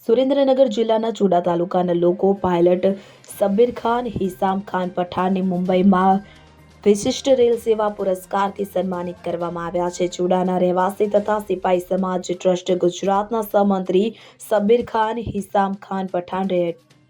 સુરેન્દ્રનગર જિલ્લાના ચુડા તાલુકાના લોકો પાયલટ સબ્બીર ખાન હિસામ ખાન પઠાણને મુંબઈમાં વિશિષ્ટ રેલ સેવા પુરસ્કારથી સન્માનિત કરવામાં આવ્યા છે. ચુડાના રહેવાસી તથા સિપાઈ સમાજ ટ્રસ્ટ ગુજરાતના સહમંત્રી સબ્બીર ખાન હિસામ ખાન પઠાણ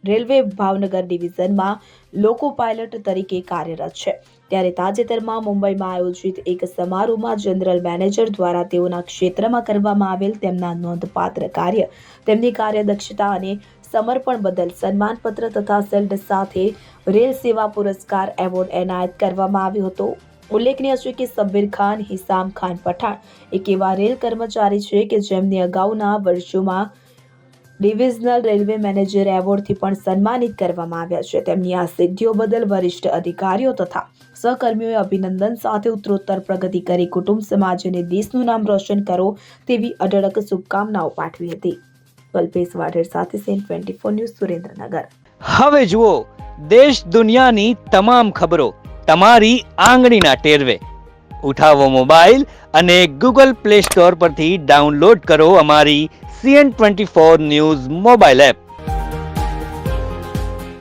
રેલવે ભાવનગર ડિવિઝનમાં લોકો પાયલટ તરીકે કાર્યરત છે. ત્યારે તાજેતરમાં મુંબઈમાં આયોજિત એક સમારોહમાં જનરલ મેનેજર દ્વારા તેઓના ક્ષેત્રમાં કરવામાં આવેલ તેમના નોંધપાત્ર કાર્ય, તેમની કાર્યદક્ષતા અને સમર્પણ બદલ સન્માનપત્ર તથા શિલ્ડ સાથે રેલ સેવા પુરસ્કાર એવોર્ડ એનાયત કરવામાં આવ્યો હતો. ઉલ્લેખનીય છે કે સબ્બીર ખાન હિસામ ખાન પઠાણ એક એવા રેલ કર્મચારી છે કે જેમને અગાઉના વર્ષોમાં ડિવિઝનલ રેલવે મેનેજર એવોર્ડથી પણ સન્માનિત કરવામાં આવ્યા છે. તેમની આ સિદ્ધિઓ બદલ વરિષ્ઠ અધિકારીઓ તથા સહકર્મીઓએ અભિનંદન સાથે ઉત્તરોત્તર પ્રગતિ કરી કુટુંબ, સમાજ અને દેશનું નામ રોશન કરો તેવી અઢળક શુભકામનાઓ પાઠવી હતી. કલ્પેશ વાઢેર સાથે CN24 ન્યૂઝ, સુરેન્દ્રનગર. હવે જુઓ દેશ દુનિયાની તમામ ખબરો તમારી આંગળીના ટેરવે. ઉઠાવો મોબાઈલ અને ગૂગલ પ્લે સ્ટોર પરથી ડાઉનલોડ કરો અમારી CN24 ન્યૂઝ મોબાઈલ એપ.